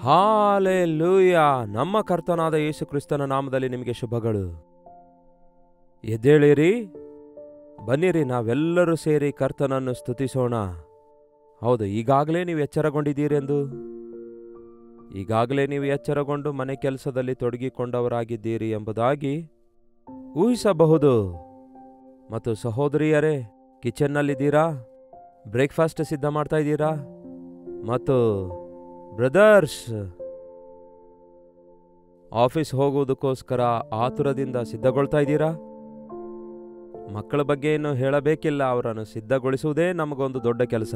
Hallelujah! ನಮ್ಮ ಕರ್ತನಾದ ಯೇಸು ಕ್ರಿಸ್ತನ ನಾಮದಲ್ಲಿ ನಿಮಗೆ ಶುಭಗಳು. ಎದ್ದೇಳಿರಿ, ಬನ್ನಿರಿ, ನಾವೆಲ್ಲರೂ ಸೇರಿ ಕರ್ತನನ್ನು ಸ್ತುತಿಸೋಣ. ಹೌದು, ಈಗಾಗಲೇ ನೀವು ಎಚ್ಚರಗೊಂಡಿದ್ದೀರೆಂದು, ಈಗಾಗಲೇ ನೀವು ಎಚ್ಚರಗೊಂಡು ಮನೆ ಕೆಲಸದಲ್ಲಿ ತೊಡಗಿಕೊಂಡವರಾಗಿದ್ದೀರಿ ಎಂಬುದಾಗಿ ಊಹಿಸಬಹುದು. ಮತ್ತು ಸಹೋದರಿಯರೇ, ಕಿಚನ್ನಲ್ಲಿದ್ದೀರಾ? ಬ್ರೇಕ್ಫಾಸ್ಟ್ ಸಿದ್ಧ ಮಾಡ್ತಾ ಇದ್ದೀರಾ? ಮತ್ತು ಬ್ರದರ್ಸ್, ಆಫೀಸ್ ಹೋಗುವುದಕ್ಕೋಸ್ಕರ ಆತುರದಿಂದ ಸಿದ್ಧಗೊಳ್ತಾ ಇದ್ದೀರಾ? ಮಕ್ಕಳ ಬಗ್ಗೆ ಏನು ಹೇಳಬೇಕಿಲ್ಲ, ಅವರನ್ನು ಸಿದ್ಧಗೊಳಿಸುವುದೇ ನಮಗೊಂದು ದೊಡ್ಡ ಕೆಲಸ.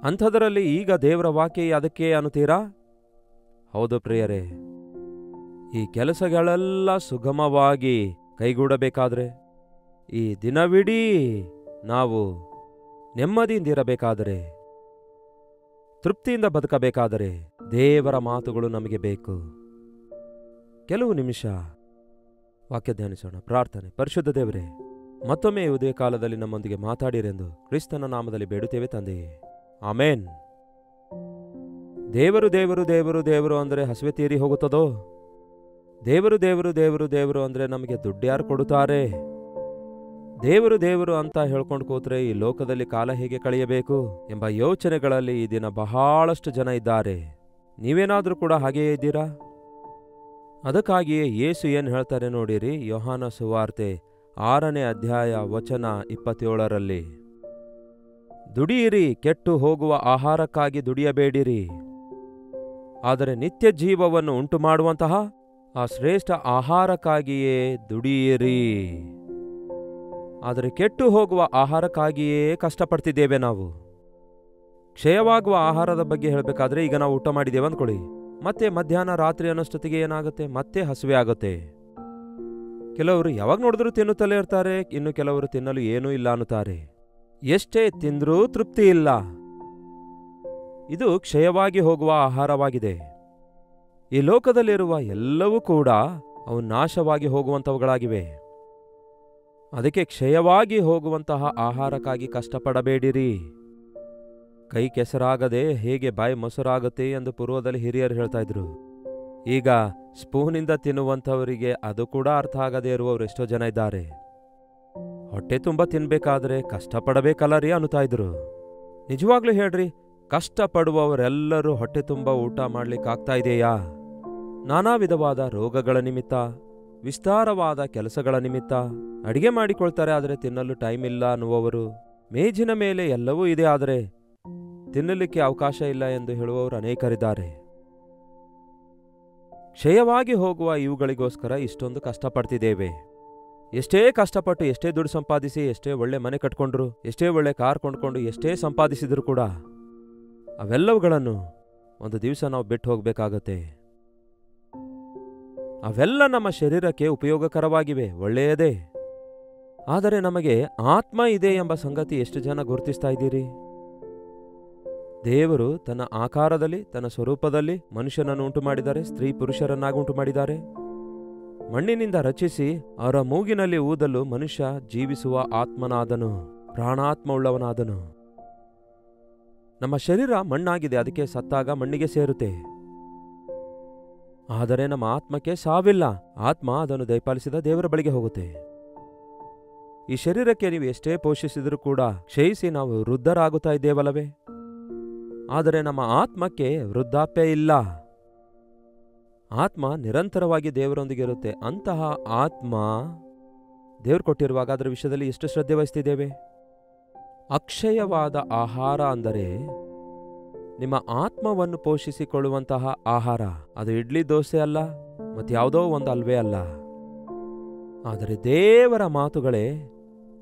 ಅಂಥದರಲ್ಲಿ ಈಗ ದೇವರ ವಾಕ್ಯ ಅದಕ್ಕೆ ಅನ್ನುತ್ತೀರಾ? ಹೌದು ಪ್ರಿಯರೇ, ಈ ಕೆಲಸಗಳೆಲ್ಲ ಸುಗಮವಾಗಿ ಕೈಗೂಡಬೇಕಾದ್ರೆ, ಈ ದಿನವಿಡೀ ನಾವು ನೆಮ್ಮದಿಯಿಂದಿರಬೇಕಾದರೆ, ತೃಪ್ತಿಯಿಂದ ಬದುಕಬೇಕಾದರೆ ದೇವರ ಮಾತುಗಳು ನಮಗೆ ಬೇಕು. ಕೆಲವು ನಿಮಿಷ ವಾಕ್ಯ ಧ್ಯಾನಿಸೋಣ. ಪ್ರಾರ್ಥನೆ. ಪರಿಶುದ್ಧ ದೇವರೇ, ಮತ್ತೊಮ್ಮೆ ಉದಯ ಕಾಲದಲ್ಲಿ ನಮ್ಮೊಂದಿಗೆ ಮಾತಾಡಿರೆಂದು ಕ್ರಿಸ್ತನ ನಾಮದಲ್ಲಿ ಬೇಡುತ್ತೇವೆ ತಂದೆಯೇ, ಆಮೇನ್. ದೇವರು ದೇವರು ದೇವರು ದೇವರು ಅಂದರೆ ಹಸಿವೆ ತೀರಿ ಹೋಗುತ್ತದೋ? ದೇವರು ದೇವರು ದೇವರು ದೇವರು ಅಂದರೆ ನಮಗೆ ದುಡ್ಡು ಯಾರು ಕೊಡುತ್ತಾರೆ? ದೇವರು ದೇವರು ಅಂತ ಹೇಳ್ಕೊಂಡು ಕೂತ್ರೆ ಈ ಲೋಕದಲ್ಲಿ ಕಾಲ ಹೇಗೆ ಕಳೆಯಬೇಕು ಎಂಬ ಯೋಚನೆಗಳಲ್ಲಿ ಈ ದಿನ ಬಹಳಷ್ಟು ಜನ ಇದ್ದಾರೆ. ನೀವೇನಾದರೂ ಕೂಡ ಹಾಗೆಯೇ ಇದ್ದೀರಾ? ಅದಕ್ಕಾಗಿಯೇ ಯೇಸು ಏನು ಹೇಳ್ತಾರೆ ನೋಡಿರಿ, ಯೋಹಾನ ಸುವಾರ್ತೆ 6ನೇ ಅಧ್ಯಾಯ ವಚನ 27ರಲ್ಲಿ, ದುಡಿಯಿರಿ, ಕೆಟ್ಟು ಹೋಗುವ ಆಹಾರಕ್ಕಾಗಿ ದುಡಿಯಬೇಡಿರಿ, ಆದರೆ ನಿತ್ಯ ಜೀವವನ್ನು ಉಂಟು ಮಾಡುವಂತಹ ಆ ಶ್ರೇಷ್ಠ ಆಹಾರಕ್ಕಾಗಿಯೇ ದುಡಿಯಿರಿ. ಆದರೆ ಕೆಟ್ಟು ಹೋಗುವ ಆಹಾರಕ್ಕಾಗಿಯೇ ಕಷ್ಟಪಡ್ತಿದ್ದೇವೆ ನಾವು. ಕ್ಷಯವಾಗುವ ಆಹಾರದ ಬಗ್ಗೆ ಹೇಳಬೇಕಾದ್ರೆ, ಈಗ ನಾವು ಊಟ ಮಾಡಿದ್ದೇವೆ ಅಂದ್ಕೊಳ್ಳಿ, ಮತ್ತೆ ಮಧ್ಯಾಹ್ನ ರಾತ್ರಿ ಅನ್ನೋಷ್ಟೊತ್ತಿಗೆ ಏನಾಗುತ್ತೆ, ಮತ್ತೆ ಹಸಿವೆ ಆಗುತ್ತೆ. ಕೆಲವರು ಯಾವಾಗ ನೋಡಿದ್ರೂ ತಿನ್ನುತ್ತಲೇ ಇರ್ತಾರೆ, ಇನ್ನು ಕೆಲವರು ತಿನ್ನಲು ಏನೂ ಇಲ್ಲ ಅನ್ನುತ್ತಾರೆ. ಎಷ್ಟೇ ತಿಂದ್ರೂ ತೃಪ್ತಿ ಇಲ್ಲ. ಇದು ಕ್ಷಯವಾಗಿ ಹೋಗುವ ಆಹಾರವಾಗಿದೆ. ಈ ಲೋಕದಲ್ಲಿರುವ ಎಲ್ಲವೂ ಕೂಡ ಅವು ನಾಶವಾಗಿ ಹೋಗುವಂಥವುಗಳಾಗಿವೆ. ಅದಕ್ಕೆ ಕ್ಷಯವಾಗಿ ಹೋಗುವಂತಹ ಆಹಾರಕ್ಕಾಗಿ ಕಷ್ಟಪಡಬೇಡಿರಿ. ಕೈ ಕೆಸರಾಗದೆ ಹೇಗೆ ಬಾಯಿ ಮೊಸರಾಗುತ್ತೆ ಎಂದು ಪೂರ್ವದಲ್ಲಿ ಹಿರಿಯರು ಹೇಳ್ತಾ ಇದ್ರು. ಈಗ ಸ್ಪೂನಿಂದ ತಿನ್ನುವಂಥವರಿಗೆ ಅದು ಕೂಡ ಅರ್ಥ ಆಗದೇ ಇರುವವರು ಎಷ್ಟೋ ಜನ ಇದ್ದಾರೆ. ಹೊಟ್ಟೆ ತುಂಬ ತಿನ್ಬೇಕಾದ್ರೆ ಕಷ್ಟಪಡಬೇಕಲ್ಲ ರೀ ಅನ್ನುತ್ತಾ ಇದ್ರು. ನಿಜವಾಗ್ಲೂ ಹೇಳ್ರಿ, ಕಷ್ಟಪಡುವವರೆಲ್ಲರೂ ಹೊಟ್ಟೆ ತುಂಬ ಊಟ ಮಾಡ್ಲಿಕ್ಕಾಗ್ತಾ ಇದೆಯಾ? ನಾನಾ ವಿಧವಾದ ರೋಗಗಳ ನಿಮಿತ್ತ, ವಿಸ್ತಾರವಾದ ಕೆಲಸಗಳ ನಿಮಿತ್ತ ಅಡಿಗೆ ಮಾಡಿಕೊಳ್ತಾರೆ, ಆದರೆ ತಿನ್ನಲು ಟೈಮ್ ಇಲ್ಲ ಅನ್ನುವವರು, ಮೇಜಿನ ಮೇಲೆ ಎಲ್ಲವೂ ಇದೆ ಆದರೆ ತಿನ್ನಲಿಕ್ಕೆ ಅವಕಾಶ ಇಲ್ಲ ಎಂದು ಹೇಳುವವರು ಅನೇಕರಿದ್ದಾರೆ. ಕ್ಷಯವಾಗಿ ಹೋಗುವ ಇವುಗಳಿಗೋಸ್ಕರ ಇಷ್ಟೊಂದು ಕಷ್ಟಪಡ್ತಿದ್ದೇವೆ. ಎಷ್ಟೇ ಕಷ್ಟಪಟ್ಟು, ಎಷ್ಟೇ ದುಡ್ಡು ಸಂಪಾದಿಸಿ, ಎಷ್ಟೇ ಒಳ್ಳೆ ಮನೆ ಕಟ್ಕೊಂಡ್ರು, ಎಷ್ಟೇ ಒಳ್ಳೆ ಕಾರ್ ಕೊಂಡ್ಕೊಂಡು, ಎಷ್ಟೇ ಸಂಪಾದಿಸಿದ್ರು ಕೂಡ ಅವೆಲ್ಲವುಗಳನ್ನು ಒಂದು ದಿವಸ ನಾವು ಬಿಟ್ಟು ಹೋಗಬೇಕಾಗತ್ತೆ. ಅವೆಲ್ಲ ನಮ್ಮ ಶರೀರಕ್ಕೆ ಉಪಯೋಗಕರವಾಗಿವೆ, ಒಳ್ಳೆಯದೇ. ಆದರೆ ನಮಗೆ ಆತ್ಮ ಇದೆ ಎಂಬ ಸಂಗತಿ ಎಷ್ಟು ಜನ ಗುರುತಿಸ್ತಾ ಇದ್ದೀರಿ? ದೇವರು ತನ್ನ ಆಕಾರದಲ್ಲಿ, ತನ್ನ ಸ್ವರೂಪದಲ್ಲಿ ಮನುಷ್ಯನನ್ನು ಉಂಟು ಮಾಡಿದ್ದಾರೆ, ಸ್ತ್ರೀ ಪುರುಷರನ್ನಾಗಿ ಉಂಟು ಮಾಡಿದ್ದಾರೆ. ಮಣ್ಣಿನಿಂದ ರಚಿಸಿ ಅವರ ಮೂಗಿನಲ್ಲಿ ಊದಲು ಮನುಷ್ಯ ಜೀವಿಸುವ ಆತ್ಮನಾದನು, ಪ್ರಾಣಾತ್ಮ ಉಳ್ಳವನಾದನು. ನಮ್ಮ ಶರೀರ ಮಣ್ಣಾಗಿದೆ, ಅದಕ್ಕೆ ಸತ್ತಾಗ ಮಣ್ಣಿಗೆ ಸೇರುತ್ತೆ. ಆದರೆ ನಮ್ಮ ಆತ್ಮಕ್ಕೆ ಸಾವಿಲ್ಲ. ಆತ್ಮ ಅದನ್ನು ದಯಪಾಲಿಸಿದ ದೇವರ ಬಳಿಗೆ ಹೋಗುತ್ತೆ. ಈ ಶರೀರಕ್ಕೆ ನೀವು ಎಷ್ಟೇ ಪೋಷಿಸಿದರೂ ಕೂಡ ಕ್ಷಯಿಸಿ ನಾವು ವೃದ್ಧರಾಗುತ್ತಾ ಇದ್ದೇವಲ್ಲವೇ? ಆದರೆ ನಮ್ಮ ಆತ್ಮಕ್ಕೆ ವೃದ್ಧಾಪ್ಯ ಇಲ್ಲ. ಆತ್ಮ ನಿರಂತರವಾಗಿ ದೇವರೊಂದಿಗೆ ಇರುತ್ತೆ. ಅಂತಹ ಆತ್ಮ ದೇವರು ಕೊಟ್ಟಿರುವಾಗ ಅದರ ವಿಷಯದಲ್ಲಿ ಎಷ್ಟು ಶ್ರದ್ಧೆ ವಹಿಸ್ತಿದ್ದೇವೆ? ಅಕ್ಷಯವಾದ ಆಹಾರ ಅಂದರೆ ನಿಮ್ಮ ಆತ್ಮವನ್ನು ಪೋಷಿಸಿಕೊಳ್ಳುವಂತಹ ಆಹಾರ. ಅದು ಇಡ್ಲಿ ದೋಸೆ ಅಲ್ಲ, ಮತ್ಯಾವುದೋ ಒಂದು ಅಲ್ವೇ ಅಲ್ಲ. ಆದರೆ ದೇವರ ಮಾತುಗಳೇ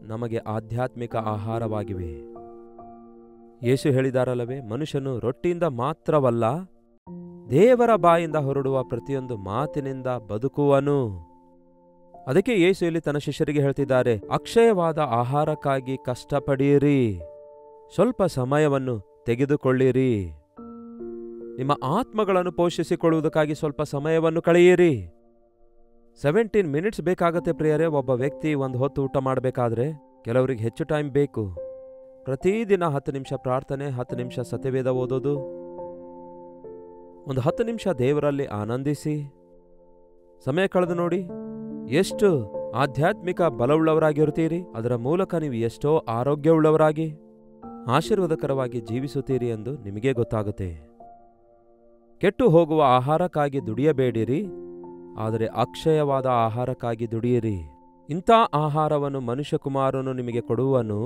ನಮಗೆ ಆಧ್ಯಾತ್ಮಿಕ ಆಹಾರವಾಗಿವೆ. ಯೇಸು ಹೇಳಿದಾರಲ್ಲವೇ, ಮನುಷ್ಯನು ರೊಟ್ಟಿಯಿಂದ ಮಾತ್ರವಲ್ಲ, ದೇವರ ಬಾಯಿಂದ ಹೊರಡುವ ಪ್ರತಿಯೊಂದು ಮಾತಿನಿಂದ ಬದುಕುವನು. ಅದಕ್ಕೆ ಯೇಸು ಇಲ್ಲಿ ತನ್ನ ಶಿಷ್ಯರಿಗೆ ಹೇಳ್ತಿದ್ದಾರೆ, ಅಕ್ಷಯವಾದ ಆಹಾರಕ್ಕಾಗಿ ಕಷ್ಟಪಡಿರಿ, ಸ್ವಲ್ಪ ಸಮಯವನ್ನು ತೆಗೆದುಕೊಳ್ಳಿರಿ. ನಿಮ್ಮ ಆತ್ಮಗಳನ್ನು ಪೋಷಿಸಿಕೊಳ್ಳುವುದಕ್ಕಾಗಿ ಸ್ವಲ್ಪ ಸಮಯವನ್ನು ಕಳೆಯಿರಿ. 17 ಮಿನಿಟ್ಸ್ ಬೇಕಾಗತ್ತೆ ಪ್ರಿಯರೇ. ಒಬ್ಬ ವ್ಯಕ್ತಿ ಒಂದು ಹೊತ್ತು ಊಟ ಮಾಡಬೇಕಾದ್ರೆ ಕೆಲವರಿಗೆ ಹೆಚ್ಚು ಟೈಮ್ ಬೇಕು. ಪ್ರತಿದಿನ 10 ನಿಮಿಷ ಪ್ರಾರ್ಥನೆ, 10 ನಿಮಿಷ ಸತ್ಯವೇದ ಓದೋದು, ಒಂದು 10 ನಿಮಿಷ ದೇವರಲ್ಲಿ ಆನಂದಿಸಿ. ಸಮಯ ಕಳೆದು ನೋಡಿ, ಎಷ್ಟು ಆಧ್ಯಾತ್ಮಿಕ ಬಲವುಳ್ಳವರಾಗಿರುತ್ತೀರಿ. ಅದರ ಮೂಲಕ ನೀವು ಎಷ್ಟೋ ಆರೋಗ್ಯವುಳ್ಳವರಾಗಿ ಆಶೀರ್ವಾದಕರವಾಗಿ ಜೀವಿಸುತ್ತೀರಿ ಎಂದು ನಿಮಗೇ ಗೊತ್ತಾಗುತ್ತೆ. ಕೆಟ್ಟು ಹೋಗುವ ಆಹಾರಕ್ಕಾಗಿ ದುಡಿಯಬೇಡಿರಿ, ಆದರೆ ಅಕ್ಷಯವಾದ ಆಹಾರಕ್ಕಾಗಿ ದುಡಿಯಿರಿ. ಇಂಥ ಆಹಾರವನ್ನು ಮನುಷ್ಯಕುಮಾರನು ನಿಮಗೆ ಕೊಡುವನು.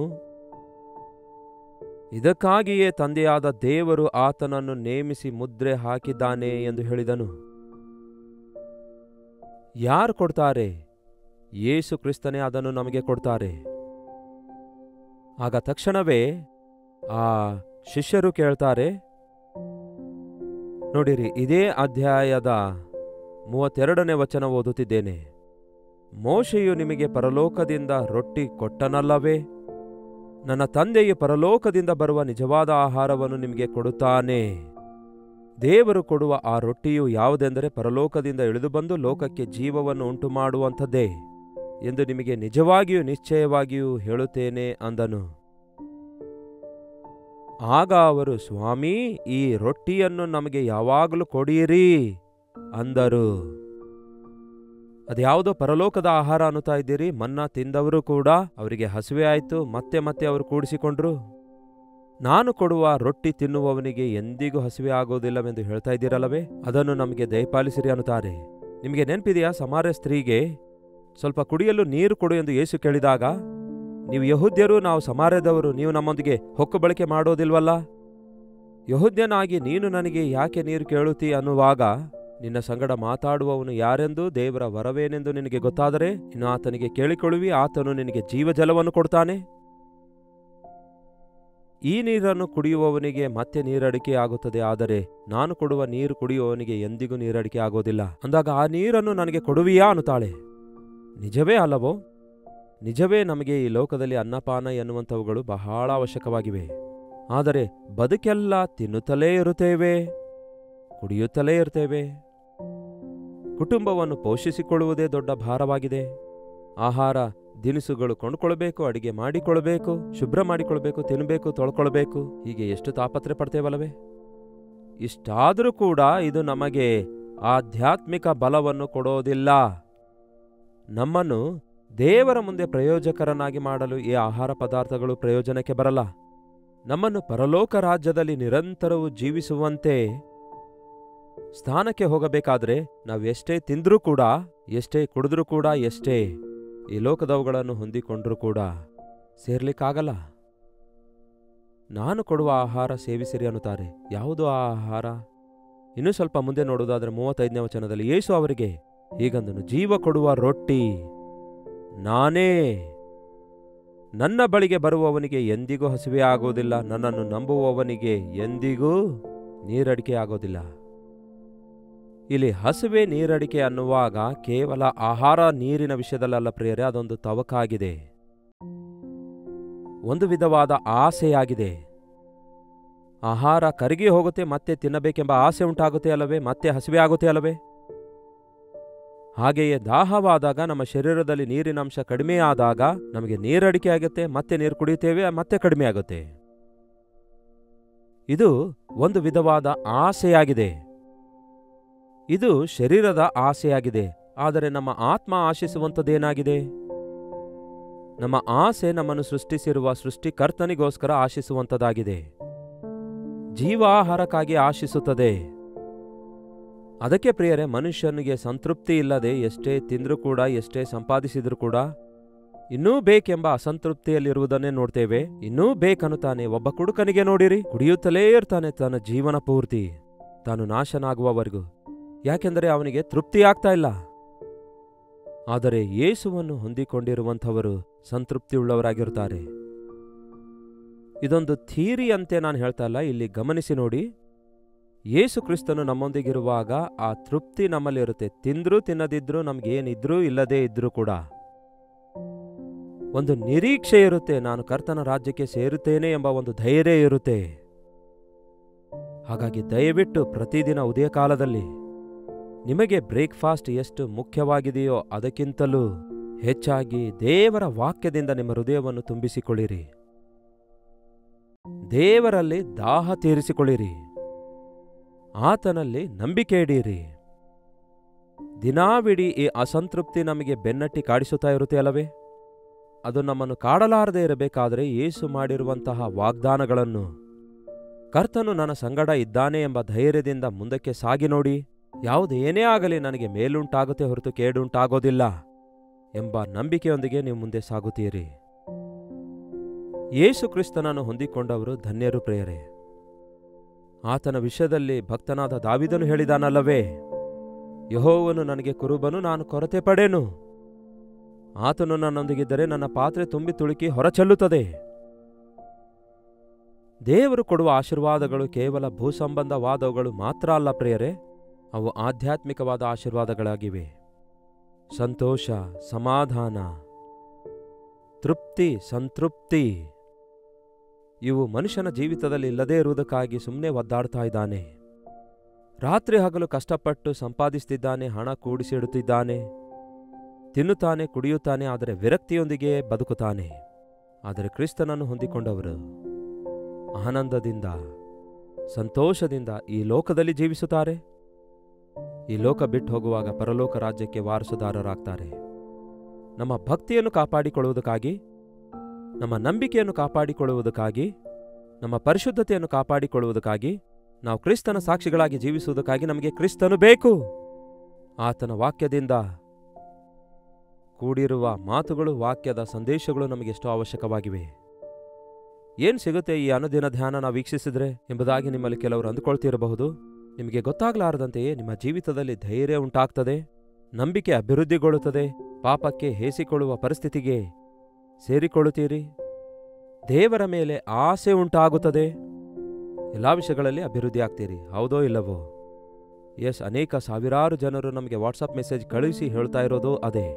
ಇದಕ್ಕಾಗಿಯೇ ತಂದೆಯಾದ ದೇವರು ಆತನನ್ನು ನೇಮಿಸಿ ಮುದ್ರೆ ಹಾಕಿದ್ದಾನೆ ಎಂದು ಹೇಳಿದನು. ಯಾರು ಕೊಡ್ತಾರೆ? ಯೇಸು ಕ್ರಿಸ್ತನೇ ಅದನ್ನು ನಮಗೆ ಕೊಡ್ತಾರೆ. ಆಗ ತಕ್ಷಣವೇ ಆ ಶಿಷ್ಯರು ಕೇಳ್ತಾರೆ, ನೋಡಿರಿ, ಇದೇ ಅಧ್ಯಾಯದ 32ನೇ ವಚನ ಓದುತ್ತಿದ್ದೇನೆ. ಮೋಶೆಯು ನಿಮಗೆ ಪರಲೋಕದಿಂದ ರೊಟ್ಟಿ ಕೊಟ್ಟನಲ್ಲವೇ? ನನ್ನ ತಂದೆಯು ಪರಲೋಕದಿಂದ ಬರುವ ನಿಜವಾದ ಆಹಾರವನ್ನು ನಿಮಗೆ ಕೊಡುತ್ತಾನೆ. ದೇವರು ಕೊಡುವ ಆ ರೊಟ್ಟಿಯು ಯಾವುದೆಂದರೆ ಪರಲೋಕದಿಂದ ಇಳಿದು ಬಂದು ಲೋಕಕ್ಕೆ ಜೀವವನ್ನು ಉಂಟು ಮಾಡುವಂಥದ್ದೇ ಎಂದು ನಿಮಗೆ ನಿಜವಾಗಿಯೂ ನಿಶ್ಚಯವಾಗಿಯೂ ಹೇಳುತ್ತೇನೆ ಅಂದನು. ಆಗ ಅವರು, ಸ್ವಾಮಿ, ಈ ರೊಟ್ಟಿಯನ್ನು ನಮಗೆ ಯಾವಾಗಲೂ ಕೊಡಿಯಿರಿ ಅಂದರು. ಅದ್ಯಾವುದೋ ಪರಲೋಕದ ಆಹಾರ ಅನ್ನುತ್ತಾ ಇದ್ದೀರಿ. ಮನ್ನಾ ತಿಂದವರು ಕೂಡ ಅವರಿಗೆ ಹಸಿವೆ ಆಯಿತು, ಮತ್ತೆ ಮತ್ತೆ ಅವರು ಕೂಡಿಸಿಕೊಂಡ್ರು. ನಾನು ಕೊಡುವ ರೊಟ್ಟಿ ತಿನ್ನುವವನಿಗೆ ಎಂದಿಗೂ ಹಸಿವೆ ಆಗೋದಿಲ್ಲವೆಂದು ಹೇಳ್ತಾ ಇದ್ದೀರಲ್ಲವೇ, ಅದನ್ನು ನಮಗೆ ದಯಪಾಲಿಸಿರಿ ಅನ್ನುತ್ತಾರೆ. ನಿಮಗೆ ನೆನಪಿದೆಯಾ, ಸಮಾರ್ಯ ಸ್ತ್ರೀಗೆ ಸ್ವಲ್ಪ ಕುಡಿಯಲು ನೀರು ಕೊಡು ಎಂದು ಯೇಸು ಕೇಳಿದಾಗ, ನೀವು ಯಹೂದ್ಯರು, ನಾವು ಸಮಾರ್ಯದವರು, ನೀವು ನಮ್ಮೊಂದಿಗೆ ಹೊಕ್ಕು ಬಳಕೆ ಮಾಡೋದಿಲ್ವಲ್ಲ? ಯಹೂದ್ಯನಾಗಿ ನೀನು ನನಗೆ ಯಾಕೆ ನೀರು ಕೇಳುತ್ತೀ ಅನ್ನುವಾಗ, ನಿನ್ನ ಸಂಗಡ ಮಾತಾಡುವವನು ಯಾರೆಂದು, ದೇವರ ವರವೇನೆಂದು ನಿನಗೆ ಗೊತ್ತಾದರೆ ಇನ್ನು ಆತನಿಗೆ ಕೇಳಿಕೊಳ್ಳುವಿ, ಆತನು ನಿನಗೆ ಜೀವಜಲವನ್ನು ಕೊಡ್ತಾನೆ. ಈ ನೀರನ್ನು ಕುಡಿಯುವವನಿಗೆ ಮತ್ತೆ ನೀರಡಿಕೆ ಆಗುತ್ತದೆ, ಆದರೆ ನಾನು ಕೊಡುವ ನೀರು ಕುಡಿಯುವವನಿಗೆ ಎಂದಿಗೂ ನೀರಡಿಕೆ ಆಗೋದಿಲ್ಲ ಅಂದಾಗ, ಆ ನೀರನ್ನು ನನಗೆ ಕೊಡುವಿಯಾ ಅನ್ನುತ್ತಾಳೆ. ನಿಜವೇ ಅಲ್ಲವೋ? ನಿಜವೇ, ನಮಗೆ ಈ ಲೋಕದಲ್ಲಿ ಅನ್ನಪಾನ ಎನ್ನುವಂಥವುಗಳು ಬಹಳ ಅವಶ್ಯಕವಾಗಿವೆ. ಆದರೆ ಬದುಕೆಲ್ಲ ತಿನ್ನುತ್ತಲೇ ಇರುತ್ತೇವೆ, ಕುಡಿಯುತ್ತಲೇ ಇರ್ತೇವೆ. ಕುಟುಂಬವನ್ನು ಪೋಷಿಸಿಕೊಳ್ಳುವುದೇ ದೊಡ್ಡ ಭಾರವಾಗಿದೆ. ಆಹಾರ ದಿನಿಸುಗಳು ಕೊಂಡುಕೊಳ್ಬೇಕು, ಅಡಿಗೆ ಮಾಡಿಕೊಳ್ಬೇಕು, ಶುಭ್ರ ಮಾಡಿಕೊಳ್ಬೇಕು, ತಿನ್ನಬೇಕು, ತೊಳ್ಕೊಳ್ಬೇಕು, ಹೀಗೆ ಎಷ್ಟು ತಾಪತ್ರೆ ಪಡ್ತೇವಲ್ಲವೇ? ಇಷ್ಟಾದರೂ ಕೂಡ ಇದು ನಮಗೆ ಆಧ್ಯಾತ್ಮಿಕ ಬಲವನ್ನು ಕೊಡೋದಿಲ್ಲ. ನಮ್ಮನ್ನು ದೇವರ ಮುಂದೆ ಪ್ರಯೋಜಕರನ್ನಾಗಿ ಮಾಡಲು ಈ ಆಹಾರ ಪದಾರ್ಥಗಳು ಪ್ರಯೋಜನಕ್ಕೆ ಬರಲ್ಲ. ನಮ್ಮನ್ನು ಪರಲೋಕ ರಾಜ್ಯದಲ್ಲಿ ನಿರಂತರವೂ ಜೀವಿಸುವಂತೆ ಸ್ಥಾನಕ್ಕೆ ಹೋಗಬೇಕಾದ್ರೆ ನಾವೆಷ್ಟೇ ತಿಂದ್ರೂ ಕೂಡ, ಎಷ್ಟೇ ಕುಡಿದ್ರೂ ಕೂಡ, ಎಷ್ಟೇ ಈ ಲೋಕದವುಗಳನ್ನು ಹೊಂದಿಕೊಂಡ್ರೂ ಕೂಡ ಸೇರ್ಲಿಕ್ಕಾಗಲ್ಲ. ನಾನು ಕೊಡುವ ಆಹಾರ ಸೇವಿಸಿರಿ ಅನ್ನುತ್ತಾರೆ. ಯಾವುದು ಆ ಆಹಾರ? ಇನ್ನೂ ಸ್ವಲ್ಪ ಮುಂದೆ ನೋಡುವುದಾದರೆ 35ನೇ ವಚನದಲ್ಲಿ ಯೇಸು ಅವರಿಗೆ ಹೀಗಂದನು, ಜೀವ ಕೊಡುವ ರೊಟ್ಟಿ ನಾನೇ. ನನ್ನ ಬಳಿಗೆ ಬರುವವನಿಗೆ ಎಂದಿಗೂ ಹಸಿವೆ ಆಗೋದಿಲ್ಲ, ನನ್ನನ್ನು ನಂಬುವವನಿಗೆ ಎಂದಿಗೂ ನೀರಡಿಕೆ ಆಗೋದಿಲ್ಲ. ಇಲ್ಲಿ ಹಸಿವೆ ನೀರಡಿಕೆ ಅನ್ನುವಾಗ ಕೇವಲ ಆಹಾರ ನೀರಿನ ವಿಷಯದಲ್ಲ ಪ್ರಿಯರೇ, ಅದೊಂದು ತವಕಾಗಿದೆ, ಒಂದು ವಿಧವಾದ ಆಸೆಯಾಗಿದೆ. ಆಹಾರ ಕರಗಿ ಹೋಗುತ್ತೆ, ಮತ್ತೆ ತಿನ್ನಬೇಕೆಂಬ ಆಸೆ ಉಂಟಾಗುತ್ತೆ ಅಲ್ಲವೇ, ಮತ್ತೆ ಹಸಿವೆ ಆಗುತ್ತೆ ಅಲ್ಲವೇ? ಹಾಗೆಯೇ ದಾಹವಾದಾಗ ನಮ್ಮ ಶರೀರದಲ್ಲಿ ನೀರಿನಂಶ ಕಡಿಮೆ ಆದಾಗ ನಮಗೆ ನೀರಡಿಕೆ ಆಗುತ್ತೆ, ಮತ್ತೆ ನೀರು ಕುಡಿಯುತ್ತೇವೆ, ಮತ್ತೆ ಕಡಿಮೆ ಆಗುತ್ತೆ. ಇದು ಒಂದು ವಿಧವಾದ ಆಸೆಯಾಗಿದೆ. ಇದು ಶರೀರದ ಆಸೆಯಾಗಿದೆ. ಆದರೆ ನಮ್ಮ ಆತ್ಮ ಆಶಿಸುವಂಥದ್ದೇನಾಗಿದೆ? ನಮ್ಮ ಆಸೆ ನಮ್ಮನ್ನು ಸೃಷ್ಟಿಸಿರುವ ಸೃಷ್ಟಿಕರ್ತನಿಗೋಸ್ಕರ ಆಶಿಸುವಂಥದ್ದಾಗಿದೆ. ಜೀವಾಹಾರಕ್ಕಾಗಿ ಆಶಿಸುತ್ತದೆ. ಅದಕ್ಕೆ ಪ್ರಿಯರೇ, ಮನುಷ್ಯನಿಗೆ ಸಂತೃಪ್ತಿ ಇಲ್ಲದೆ ಎಷ್ಟೇ ತಿಂದ್ರೂ ಕೂಡ, ಎಷ್ಟೇ ಸಂಪಾದಿಸಿದ್ರೂ ಕೂಡ ಇನ್ನೂ ಬೇಕೆಂಬ ಅಸಂತೃಪ್ತಿಯಲ್ಲಿರುವುದನ್ನೇ ನೋಡ್ತೇವೆ. ಇನ್ನೂ ಬೇಕನ್ನುತ್ತಾನೆ. ಒಬ್ಬ ಕುಡುಕನಿಗೆ ನೋಡಿರಿ, ಕುಡಿಯುತ್ತಲೇ ಇರ್ತಾನೆ ತನ್ನ ಜೀವನ ಪೂರ್ತಿ, ತಾನು ನಾಶನಾಗುವವರೆಗೂ. ಯಾಕೆಂದರೆ ಅವನಿಗೆ ತೃಪ್ತಿಯಾಗ್ತಾ ಇಲ್ಲ. ಆದರೆ ಯೇಸುವನ್ನು ಹೊಂದಿಕೊಂಡಿರುವಂಥವರು ಸಂತೃಪ್ತಿಯುಳ್ಳವರಾಗಿರುತ್ತಾರೆ. ಇದೊಂದು ಥಿಯರಿ ಅಂತೆ ನಾನು ಹೇಳ್ತಾ ಇಲ್ಲ, ಇಲ್ಲಿ ಗಮನಿಸಿ ನೋಡಿ. ಯೇಸು ಕ್ರಿಸ್ತನು ನಮ್ಮೊಂದಿಗಿರುವಾಗ ಆ ತೃಪ್ತಿ ನಮ್ಮಲ್ಲಿರುತ್ತೆ. ತಿಂದ್ರೂ ತಿನ್ನದಿದ್ರೂ, ನಮಗೇನಿದ್ರೂ ಇಲ್ಲದೇ ಇದ್ರೂ ಕೂಡ ಒಂದು ನಿರೀಕ್ಷೆ ಇರುತ್ತೆ. ನಾನು ಕರ್ತನ ರಾಜ್ಯಕ್ಕೆ ಸೇರುತ್ತೇನೆ ಎಂಬ ಒಂದು ಧೈರ್ಯ ಇರುತ್ತೆ. ಹಾಗಾಗಿ ದಯವಿಟ್ಟು ಪ್ರತಿದಿನ ಉದಯ ಕಾಲದಲ್ಲಿ ನಿಮಗೆ ಬ್ರೇಕ್ಫಾಸ್ಟ್ ಎಷ್ಟು ಮುಖ್ಯವಾಗಿದೆಯೋ ಅದಕ್ಕಿಂತಲೂ ಹೆಚ್ಚಾಗಿ ದೇವರ ವಾಕ್ಯದಿಂದ ನಿಮ್ಮ ಹೃದಯವನ್ನು ತುಂಬಿಸಿಕೊಳ್ಳಿರಿ. ದೇವರಲ್ಲಿ ದಾಹ ತೀರಿಸಿಕೊಳ್ಳಿರಿ. ಆತನಲ್ಲಿ ನಂಬಿಕೆ ಇಡೀರಿ. ದಿನಾವಿಡೀ ಈ ಅಸಂತೃಪ್ತಿ ನಮಗೆ ಬೆನ್ನಟ್ಟಿ ಕಾಡಿಸುತ್ತಾ ಇರುತ್ತೆ ಅಲ್ಲವೇ? ಅದು ನಮ್ಮನ್ನು ಕಾಡಲಾರದೆ ಇರಬೇಕಾದರೆ ಯೇಸು ಮಾಡಿರುವಂತಹ ವಾಗ್ದಾನಗಳನ್ನು, ಕರ್ತನು ನನ್ನ ಸಂಗಡ ಇದ್ದಾನೆ ಎಂಬ ಧೈರ್ಯದಿಂದ ಮುಂದಕ್ಕೆ ಸಾಗಿ ನೋಡಿ. ಯಾವುದೇನೇ ಆಗಲಿ ನನಗೆ ಮೇಲುಂಟಾಗುತ್ತೆ ಹೊರತು ಕೇಡುಂಟಾಗೋದಿಲ್ಲ ಎಂಬ ನಂಬಿಕೆಯೊಂದಿಗೆ ನೀವು ಮುಂದೆ ಸಾಗುತ್ತೀರಿ. ಯೇಸು ಕ್ರಿಸ್ತನನ್ನು ಹೊಂದಿಕೊಂಡವರು ಧನ್ಯರು ಪ್ರಿಯರೇ. ಆತನ ವಿಷಯದಲ್ಲಿ ಭಕ್ತನಾದ ದಾವೀದನು ಹೇಳಿದಾನಲ್ಲವೇ, ಯೆಹೋವನು ನನಗೆ ಕುರುಬನು, ನಾನು ಕೊರತೆ ಪಡೆನು. ಆತನು ನನ್ನೊಂದಿಗಿದ್ದರೆ ನನ್ನ ಪಾತ್ರೆ ತುಂಬಿ ತುಳುಕಿ ಹೊರಚೆಲ್ಲುತ್ತದೆ. ದೇವರು ಕೊಡುವ ಆಶೀರ್ವಾದಗಳು ಕೇವಲ ಭೂಸಂಬಂಧವಾದವುಗಳು ಮಾತ್ರ ಅಲ್ಲ ಪ್ರಿಯರೇ, ಅವು ಆಧ್ಯಾತ್ಮಿಕವಾದ ಆಶೀರ್ವಾದಗಳಾಗಿವೆ. ಸಂತೋಷ, ಸಮಾಧಾನ, ತೃಪ್ತಿ, ಸಂತೃಪ್ತಿ ಇವು ಮನುಷ್ಯನ ಜೀವಿತದಲ್ಲಿ ಇಲ್ಲದೇ ಇರುವುದಕ್ಕಾಗಿ ಸುಮ್ಮನೆ ಒದ್ದಾಡ್ತಾ ಇದ್ದಾನೆ. ರಾತ್ರಿ ಹಗಲು ಕಷ್ಟಪಟ್ಟು ಸಂಪಾದಿಸುತ್ತಿದ್ದಾನೆ, ಹಣ ಕೂಡಿಸಿಡುತ್ತಿದ್ದಾನೆ, ತಿನ್ನುತ್ತಾನೆ, ಕುಡಿಯುತ್ತಾನೆ, ಆದರೆ ವಿರಕ್ತಿಯೊಂದಿಗೆ ಬದುಕುತ್ತಾನೆ. ಆದರೆ ಕ್ರಿಸ್ತನನ್ನು ಹೊಂದಿಕೊಂಡವರು ಆನಂದದಿಂದ, ಸಂತೋಷದಿಂದ ಈ ಲೋಕದಲ್ಲಿ ಜೀವಿಸುತ್ತಾರೆ. ಈ ಲೋಕ ಬಿಟ್ಟು ಹೋಗುವಾಗ ಪರಲೋಕ ರಾಜ್ಯಕ್ಕೆ ವಾರಸುದಾರರಾಗ್ತಾರೆ. ನಮ್ಮ ಭಕ್ತಿಯನ್ನು ಕಾಪಾಡಿಕೊಳ್ಳುವುದಕ್ಕಾಗಿ, ನಮ್ಮ ನಂಬಿಕೆಯನ್ನು ಕಾಪಾಡಿಕೊಳ್ಳುವುದಕ್ಕಾಗಿ, ನಮ್ಮ ಪರಿಶುದ್ಧತೆಯನ್ನು ಕಾಪಾಡಿಕೊಳ್ಳುವುದಕ್ಕಾಗಿ, ನಾವು ಕ್ರಿಸ್ತನ ಸಾಕ್ಷಿಗಳಾಗಿ ಜೀವಿಸುವುದಕ್ಕಾಗಿ ನಮಗೆ ಕ್ರಿಸ್ತನು ಬೇಕು. ಆತನ ವಾಕ್ಯದಿಂದ ಕೂಡಿರುವ ಮಾತುಗಳು, ವಾಕ್ಯದ ಸಂದೇಶಗಳು ನಮಗೆಷ್ಟೋ ಅವಶ್ಯಕವಾಗಿವೆ. ಏನು ಸಿಗುತ್ತೆ ಈ ಅನುದಿನ ಧ್ಯಾನ ನಾವು ವೀಕ್ಷಿಸಿದ್ರೆ ಎಂಬುದಾಗಿ ನಿಮ್ಮಲ್ಲಿ ಕೆಲವರು ಅಂದುಕೊಳ್ತಿರಬಹುದು. ನಿಮಗೆ ಗೊತ್ತಾಗಲಾರದಂತೆಯೇ ನಿಮ್ಮ ಜೀವಿತದಲ್ಲಿ ಧೈರ್ಯ ಉಂಟಾಗ್ತದೆ, ನಂಬಿಕೆ ಅಭಿವೃದ್ಧಿಗೊಳ್ಳುತ್ತದೆ, ಪಾಪಕ್ಕೆ ಹೇಸಿಕೊಳ್ಳುವ ಪರಿಸ್ಥಿತಿಗೆ ಸೇರಿಕೊಳ್ಳುತ್ತೀರಿ, ದೇವರ ಮೇಲೆ ಆಸೆ ಉಂಟಾಗುತ್ತದೆ, ಎಲ್ಲ ವಿಷಯಗಳಲ್ಲಿ ಅಭಿವೃದ್ಧಿ ಆಗ್ತೀರಿ. ಹೌದೋ ಇಲ್ಲವೋ? ಅನೇಕ ಸಾವಿರಾರು ಜನರು ನಮಗೆ ವಾಟ್ಸಪ್ ಮೆಸೇಜ್ ಕಳುಹಿಸಿ ಹೇಳ್ತಾ ಇರೋದು ಅದೇ.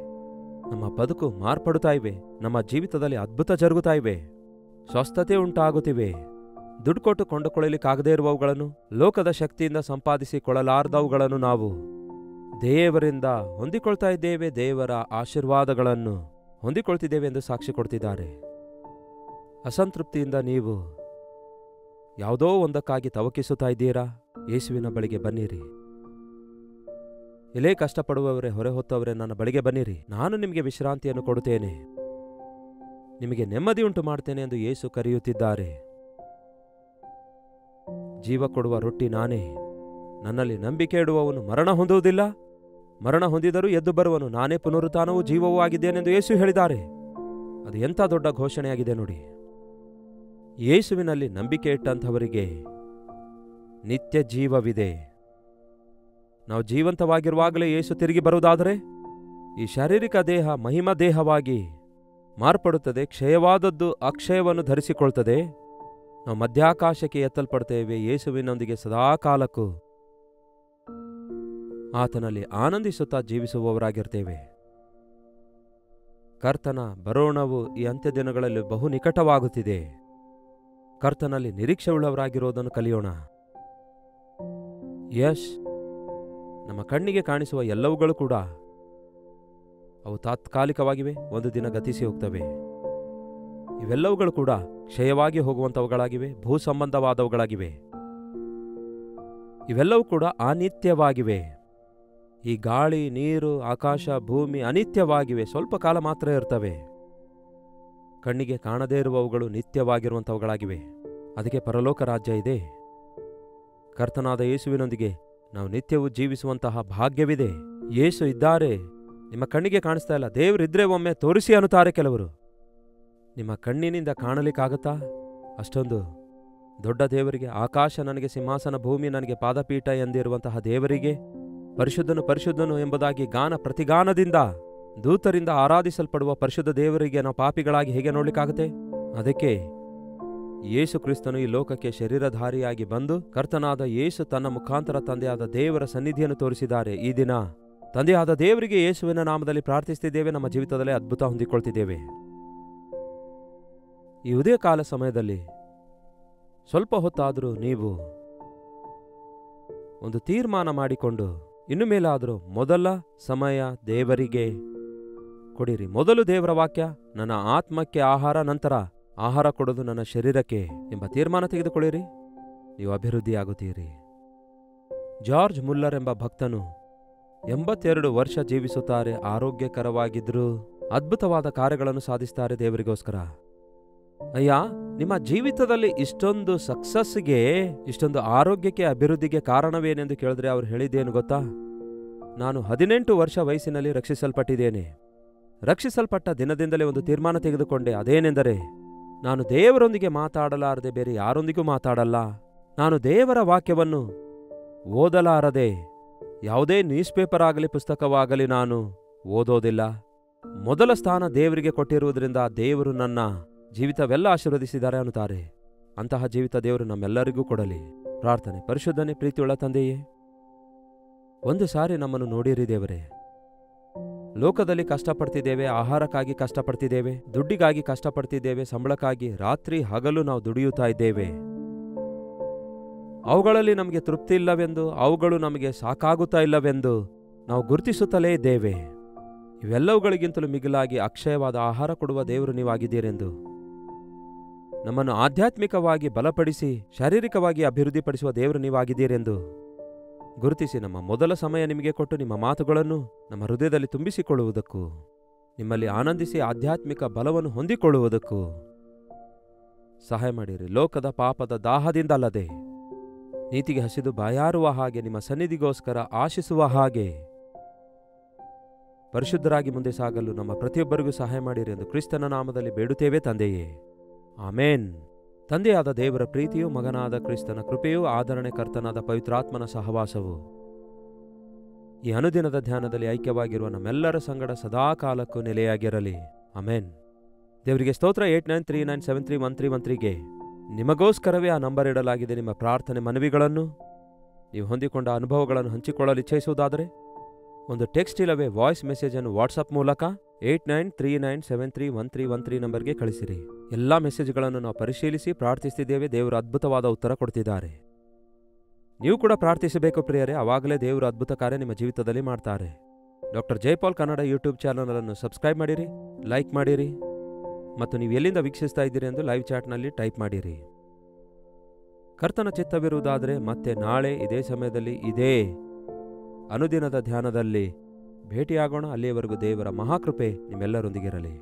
ನಮ್ಮ ಬದುಕು ಮಾರ್ಪಡುತ್ತಾ ಇವೆ, ನಮ್ಮ ಜೀವಿತದಲ್ಲಿ ಅದ್ಭುತ ಜರುಗುತ್ತಾ ಇವೆ, ಸ್ವಸ್ಥತೆ ಉಂಟಾಗುತ್ತಿವೆ. ದುಡ್ಡು ಕೊಟ್ಟು ಕೊಂಡುಕೊಳ್ಳಲಿಕ್ಕಾಗದೇ ಇರುವವುಗಳನ್ನು, ಲೋಕದ ಶಕ್ತಿಯಿಂದ ಸಂಪಾದಿಸಿಕೊಳ್ಳಲಾರದವುಗಳನ್ನು ನಾವು ದೇವರಿಂದ ಹೊಂದಿಕೊಳ್ತಾ ಇದ್ದೇವೆ, ದೇವರ ಆಶೀರ್ವಾದಗಳನ್ನು ಹೊಂದಿಕೊಳ್ತಿದ್ದೇವೆ ಎಂದು ಸಾಕ್ಷಿ ಕೊಡ್ತಿದ್ದಾರೆ. ಅಸಂತೃಪ್ತಿಯಿಂದ ನೀವು ಯಾವುದೋ ಒಂದಕ್ಕಾಗಿ ತವಕಿಸುತ್ತಾ ಇದ್ದೀರಾ? ಯೇಸುವಿನ ಬಳಿಗೆ ಬನ್ನಿರಿ. ಎಲೇ ಕಷ್ಟಪಡುವವರೇ, ಹೊರೆ ಹೊತ್ತವರೇ, ನನ್ನ ಬಳಿಗೆ ಬನ್ನಿರಿ, ನಾನು ನಿಮಗೆ ವಿಶ್ರಾಂತಿಯನ್ನು ಕೊಡುತ್ತೇನೆ, ನಿಮಗೆ ನೆಮ್ಮದಿ ಉಂಟು ಮಾಡ್ತೇನೆ ಎಂದು ಯೇಸು ಕರೆಯುತ್ತಿದ್ದಾರೆ. ಜೀವ ಕೊಡುವ ರೊಟ್ಟಿ ನಾನೇ. ನನ್ನಲ್ಲಿ ನಂಬಿಕೆ ಇಡುವವನು ಮರಣ ಹೊಂದುವುದಿಲ್ಲ, ಮರಣ ಹೊಂದಿದರೂ ಎದ್ದು ಬರುವನು. ನಾನೇ ಪುನರುತ್ಥಾನವೂ ಜೀವವೂ ಆಗಿದ್ದೇನೆಂದು ಯೇಸು ಹೇಳಿದ್ದಾರೆ. ಅದು ಎಂಥ ದೊಡ್ಡ ಘೋಷಣೆಯಾಗಿದೆ ನೋಡಿ. ಯೇಸುವಿನಲ್ಲಿ ನಂಬಿಕೆ ಇಟ್ಟಂಥವರಿಗೆ ನಿತ್ಯ ಜೀವವಿದೆ. ನಾವು ಜೀವಂತವಾಗಿರುವಾಗಲೇ ಯೇಸು ತಿರುಗಿ ಬರುವುದಾದರೆ ಈ ಶಾರೀರಿಕ ದೇಹ ಮಹಿಮ ದೇಹವಾಗಿ ಮಾರ್ಪಡುತ್ತದೆ, ಕ್ಷಯವಾದದ್ದು ಅಕ್ಷಯವನ್ನು ಧರಿಸಿಕೊಳ್ತದೆ. ನಾವು ಮಧ್ಯಾಕಾಶಕ್ಕೆ ಎತ್ತಲ್ಪಡ್ತೇವೆ, ಯೇಸುವಿನೊಂದಿಗೆ ಸದಾಕಾಲಕ್ಕೂ ಆತನಲ್ಲಿ ಆನಂದಿಸುತ್ತಾ ಜೀವಿಸುವವರಾಗಿರ್ತೇವೆ. ಕರ್ತನ ಬರೋಣವು ಈ ಅಂತ್ಯ ದಿನಗಳಲ್ಲಿ ಬಹು ನಿಕಟವಾಗುತ್ತಿದೆ. ಕರ್ತನಲ್ಲಿ ನಿರೀಕ್ಷೆ ಉಳ್ಳವರಾಗಿರೋದನ್ನು ಕಲಿಯೋಣ. ನಮ್ಮ ಕಣ್ಣಿಗೆ ಕಾಣಿಸುವ ಎಲ್ಲವುಗಳು ಕೂಡ ಅವು ತಾತ್ಕಾಲಿಕವಾಗಿವೆ, ಒಂದು ದಿನ ಗತಿಸಿ ಹೋಗ್ತವೆ. ಇವೆಲ್ಲವುಗಳು ಕೂಡ ಕ್ಷಯವಾಗಿ ಹೋಗುವಂಥವುಗಳಾಗಿವೆ, ಭೂ ಸಂಬಂಧವಾದವುಗಳಾಗಿವೆ. ಇವೆಲ್ಲವೂ ಕೂಡ ಅನಿತ್ಯವಾಗಿವೆ. ಈ ಗಾಳಿ, ನೀರು, ಆಕಾಶ, ಭೂಮಿ ಅನಿತ್ಯವಾಗಿವೆ, ಸ್ವಲ್ಪ ಕಾಲ ಮಾತ್ರ ಇರ್ತವೆ. ಕಣ್ಣಿಗೆ ಕಾಣದೇ ಇರುವವುಗಳು ನಿತ್ಯವಾಗಿರುವಂಥವುಗಳಾಗಿವೆ. ಅದಕ್ಕೆ ಪರಲೋಕ ರಾಜ್ಯ ಇದೆ. ಕರ್ತನಾದ ಯೇಸುವಿನೊಂದಿಗೆ ನಾವು ನಿತ್ಯವೂ ಜೀವಿಸುವಂತಹ ಭಾಗ್ಯವಿದೆ. ಯೇಸು ಇದ್ದಾರೆ, ನಿಮ್ಮ ಕಣ್ಣಿಗೆ ಕಾಣಿಸ್ತಾ ಇಲ್ಲ, ದೇವರಿದ್ರೆ ಒಮ್ಮೆ ತೋರಿಸಿ ಅನ್ನುತ್ತಾರೆ ಕೆಲವರು. ನಿಮ್ಮ ಕಣ್ಣಿನಿಂದ ಕಾಣಲಿಕ್ಕಾಗತ್ತಾ? ಅಷ್ಟೊಂದು ದೊಡ್ಡ ದೇವರಿಗೆ, ಆಕಾಶ ನನಗೆ ಸಿಂಹಾಸನ, ಭೂಮಿ ನನಗೆ ಪಾದಪೀಠ ಎಂದಿರುವಂತಹ ದೇವರಿಗೆ, ಪರಿಶುದ್ಧನು ಪರಿಶುದ್ಧನು ಎಂಬುದಾಗಿ ಗಾನ ಪ್ರತಿಗಾನದಿಂದ ದೂತರಿಂದ ಆರಾಧಿಸಲ್ಪಡುವ ಪರಿಶುದ್ಧ ದೇವರಿಗೆ ನಾವು ಪಾಪಿಗಳಾಗಿ ಹೇಗೆ ನೋಡ್ಲಿಕ್ಕಾಗತ್ತೆ? ಅದಕ್ಕೆ ಯೇಸು ಕ್ರಿಸ್ತನು ಈ ಲೋಕಕ್ಕೆ ಶರೀರಧಾರಿಯಾಗಿ ಬಂದು, ಕರ್ತನಾದ ಯೇಸು ತನ್ನ ಮುಖಾಂತರ ತಂದೆಯಾದ ದೇವರ ಸನ್ನಿಧಿಯನ್ನು ತೋರಿಸಿದ್ದಾರೆ. ಈ ದಿನ ತಂದೆಯಾದ ದೇವರಿಗೆ ಯೇಸುವಿನ ನಾಮದಲ್ಲಿ ಪ್ರಾರ್ಥಿಸುತ್ತಿದ್ದೇವೆ, ನಮ್ಮ ಜೀವಿತದಲ್ಲಿ ಅದ್ಭುತ ಹೊಂದಿಕೊಳ್ತಿದ್ದೇವೆ. ಈ ಉದಯಕಾಲ ಸಮಯದಲ್ಲಿ ಸ್ವಲ್ಪ ಹೊತ್ತಾದರೂ ನೀವು ಒಂದು ತೀರ್ಮಾನ ಮಾಡಿಕೊಂಡು, ಇನ್ನು ಮೇಲಾದರೂ ಮೊದಲ ಸಮಯ ದೇವರಿಗೆ ಕೊಡಿರಿ. ಮೊದಲು ದೇವರ ವಾಕ್ಯ, ನನ್ನ ಆತ್ಮಕ್ಕೆ ಆಹಾರ, ನಂತರ ಆಹಾರ ಕೊಡೋದು ನನ್ನ ಶರೀರಕ್ಕೆ ಎಂಬ ತೀರ್ಮಾನ ತೆಗೆದುಕೊಳ್ಳಿರಿ. ನೀವು ಅಭಿವೃದ್ಧಿಯಾಗುತ್ತೀರಿ. ಜಾರ್ಜ್ ಮುಲ್ಲರ್ ಎಂಬ ಭಕ್ತನು 82 ವರ್ಷ ಜೀವಿಸುತ್ತಾರೆ, ಆರೋಗ್ಯಕರವಾಗಿದ್ರು, ಅದ್ಭುತವಾದ ಕಾರ್ಯಗಳನ್ನು ಸಾಧಿಸ್ತಾರೆ ದೇವರಿಗೋಸ್ಕರ. ಅಯ್ಯ, ನಿಮ್ಮ ಜೀವಿತದಲ್ಲಿ ಇಷ್ಟೊಂದು ಸಕ್ಸಸ್ಗೆ, ಇಷ್ಟೊಂದು ಆರೋಗ್ಯಕ್ಕೆ, ಅಭಿವೃದ್ಧಿಗೆ ಕಾರಣವೇನೆಂದು ಕೇಳಿದ್ರೆ ಅವ್ರು ಹೇಳಿದ್ದೇನು ಗೊತ್ತಾ? ನಾನು 18 ವರ್ಷ ವಯಸ್ಸಿನಲ್ಲಿ ರಕ್ಷಿಸಲ್ಪಟ್ಟಿದ್ದೇನೆ. ರಕ್ಷಿಸಲ್ಪಟ್ಟ ದಿನದಿಂದಲೇ ಒಂದು ತೀರ್ಮಾನ ತೆಗೆದುಕೊಂಡೆ. ಅದೇನೆಂದರೆ, ನಾನು ದೇವರೊಂದಿಗೆ ಮಾತಾಡಲಾರದೆ ಬೇರೆ ಯಾರೊಂದಿಗೂ ಮಾತಾಡಲ್ಲ. ನಾನು ದೇವರ ವಾಕ್ಯವನ್ನು ಓದಲಾರದೆ ಯಾವುದೇ ನ್ಯೂಸ್ ಪೇಪರ್ ಆಗಲಿ ಪುಸ್ತಕವಾಗಲಿ ನಾನು ಓದೋದಿಲ್ಲ. ಮೊದಲ ಸ್ಥಾನ ದೇವರಿಗೆ ಕೊಟ್ಟಿರುವುದರಿಂದ ದೇವರು ನನ್ನ ಜೀವಿತವೆಲ್ಲ ಆಶೀರ್ವದಿಸಿದ್ದಾರೆ ಅನ್ನುತ್ತಾರೆ. ಅಂತಹ ಜೀವಿತ ದೇವರು ನಮ್ಮೆಲ್ಲರಿಗೂ ಕೊಡಲಿ. ಪ್ರಾರ್ಥನೆ. ಪರಿಶುದ್ಧನೇ, ಪ್ರೀತಿಯುಳ್ಳ ತಂದೆಯೇ, ಒಂದು ಸಾರಿ ನಮ್ಮನ್ನು ನೋಡಿರಿ ದೇವರೇ. ಲೋಕದಲ್ಲಿ ಕಷ್ಟಪಡ್ತಿದ್ದೇವೆ, ಆಹಾರಕ್ಕಾಗಿ ಕಷ್ಟಪಡ್ತಿದ್ದೇವೆ, ದುಡ್ಡಿಗಾಗಿ ಕಷ್ಟಪಡ್ತಿದ್ದೇವೆ, ಸಂಬಳಕ್ಕಾಗಿ ರಾತ್ರಿ ಹಗಲು ನಾವು ದುಡಿಯುತ್ತಾ ಇದ್ದೇವೆ. ಅವುಗಳಲ್ಲಿ ನಮಗೆ ತೃಪ್ತಿ ಇಲ್ಲವೆಂದು, ಅವುಗಳು ನಮಗೆ ಸಾಕಾಗುತ್ತಾ ಇಲ್ಲವೆಂದು ನಾವು ಗುರುತಿಸುತ್ತಲೇ ಇದ್ದೇವೆ. ಇವೆಲ್ಲವುಗಳಿಗಿಂತಲೂ ಮಿಗಿಲಾಗಿ ಅಕ್ಷಯವಾದ ಆಹಾರ ಕೊಡುವ ದೇವರು ನೀವಾಗಿದ್ದೀರೆಂದು, ನಮ್ಮನ್ನು ಆಧ್ಯಾತ್ಮಿಕವಾಗಿ ಬಲಪಡಿಸಿ ಶಾರೀರಿಕವಾಗಿ ಅಭಿವೃದ್ಧಿಪಡಿಸುವ ದೇವರು ನೀವಾಗಿದ್ದೀರೆಂದು ಗುರುತಿಸಿ ನಮ್ಮ ಮೊದಲ ಸಮಯ ನಿಮಗೆ ಕೊಟ್ಟು ನಿಮ್ಮ ಮಾತುಗಳನ್ನು ನಮ್ಮ ಹೃದಯದಲ್ಲಿ ತುಂಬಿಸಿಕೊಳ್ಳುವುದಕ್ಕೂ, ನಿಮ್ಮಲ್ಲಿ ಆನಂದಿಸಿ ಆಧ್ಯಾತ್ಮಿಕ ಬಲವನ್ನು ಹೊಂದಿಕೊಳ್ಳುವುದಕ್ಕೂ ಸಹಾಯ ಮಾಡಿರಿ. ಲೋಕದ ಪಾಪದ ದಾಹದಿಂದಲ್ಲದೆ ನೀತಿಗೆ ಹಸಿದು ಬಾಯಾರುವ ಹಾಗೆ, ನಿಮ್ಮ ಸನ್ನಿಧಿಗೋಸ್ಕರ ಆಶಿಸುವ ಹಾಗೆ ಪರಿಶುದ್ಧರಾಗಿ ಮುಂದೆ ಸಾಗಲು ನಮ್ಮ ಪ್ರತಿಯೊಬ್ಬರಿಗೂ ಸಹಾಯ ಮಾಡಿರಿ ಎಂದು ಕ್ರಿಸ್ತನ ನಾಮದಲ್ಲಿ ಬೇಡುತ್ತೇವೆ ತಂದೆಯೇ, ಆಮೇನ್. ತಂದೆಯಾದ ದೇವರ ಪ್ರೀತಿಯೂ, ಮಗನಾದ ಕ್ರಿಸ್ತನ ಕೃಪೆಯೂ, ಆದರಣೆ ಕರ್ತನಾದ ಪವಿತ್ರಾತ್ಮನ ಸಹವಾಸವು ಈ ಅನುದಿನದ ಧ್ಯಾನದಲ್ಲಿ ಐಕ್ಯವಾಗಿರುವ ನಮ್ಮೆಲ್ಲರ ಸಂಗಡ ಸದಾಕಾಲಕ್ಕೂ ನೆಲೆಯಾಗಿರಲಿ. ಆಮೇನ್. ದೇವರಿಗೆ ಸ್ತೋತ್ರ. 8939731313ಗೆ ನಿಮಗೋಸ್ಕರವೇ ಆ ನಂಬರ್ ಇಡಲಾಗಿದೆ. ನಿಮ್ಮ ಪ್ರಾರ್ಥನೆ, ಮನವಿಗಳನ್ನು, ನೀವು ಹೊಂದಿಕೊಂಡ ಅನುಭವಗಳನ್ನು ಹಂಚಿಕೊಳ್ಳಲು ಇಚ್ಛಿಸುವುದಾದರೆ ಒಂದು ಟೆಕ್ಸ್ಟ್ ಇಲ್ಲವೇ ವಾಯ್ಸ್ ಮೆಸೇಜನ್ನು ವಾಟ್ಸಪ್ ಮೂಲಕ 8939731313 ನಂಬರ್ಗೆ ಕಳಿಸಿರಿ. ಎಲ್ಲ ಮೆಸೇಜ್ಗಳನ್ನು ನಾವು ಪರಿಶೀಲಿಸಿ ಪ್ರಾರ್ಥಿಸುತ್ತಿದ್ದೇವೆ. ದೇವರು ಅದ್ಭುತವಾದ ಉತ್ತರ ಕೊಡ್ತಿದ್ದಾರೆ. ನೀವು ಕೂಡ ಪ್ರಾರ್ಥಿಸಬೇಕು ಪ್ರಿಯರೇ, ಆವಾಗಲೇ ದೇವರು ಅದ್ಭುತ ಕಾರ್ಯ ನಿಮ್ಮ ಜೀವಿತದಲ್ಲಿ ಮಾಡ್ತಾರೆ. ಡಾಕ್ಟರ್ ಜೈಪಾಲ್ ಕನ್ನಡ ಯೂಟ್ಯೂಬ್ ಚಾನಲನ್ನು ಸಬ್ಸ್ಕ್ರೈಬ್ ಮಾಡಿರಿ, ಲೈಕ್ ಮಾಡಿರಿ, ಮತ್ತು ನೀವು ಎಲ್ಲಿಂದ ವೀಕ್ಷಿಸ್ತಾ ಇದ್ದೀರಿ ಎಂದು ಲೈವ್ ಚಾಟ್ನಲ್ಲಿ ಟೈಪ್ ಮಾಡಿರಿ. ಕರ್ತನ ಚಿತ್ತವಿರುವುದಾದರೆ ಮತ್ತೆ ನಾಳೆ ಇದೇ ಸಮಯದಲ್ಲಿ ಇದೇ ಅನುದಿನದ ಧ್ಯಾನದಲ್ಲಿ ಭೇಟಿಯಾಗೋಣ. ಅಲ್ಲಿಯವರೆಗೂ ದೇವರ ಮಹಾಕೃಪೆ ನಿಮ್ಮೆಲ್ಲರೊಂದಿಗಿರಲಿ.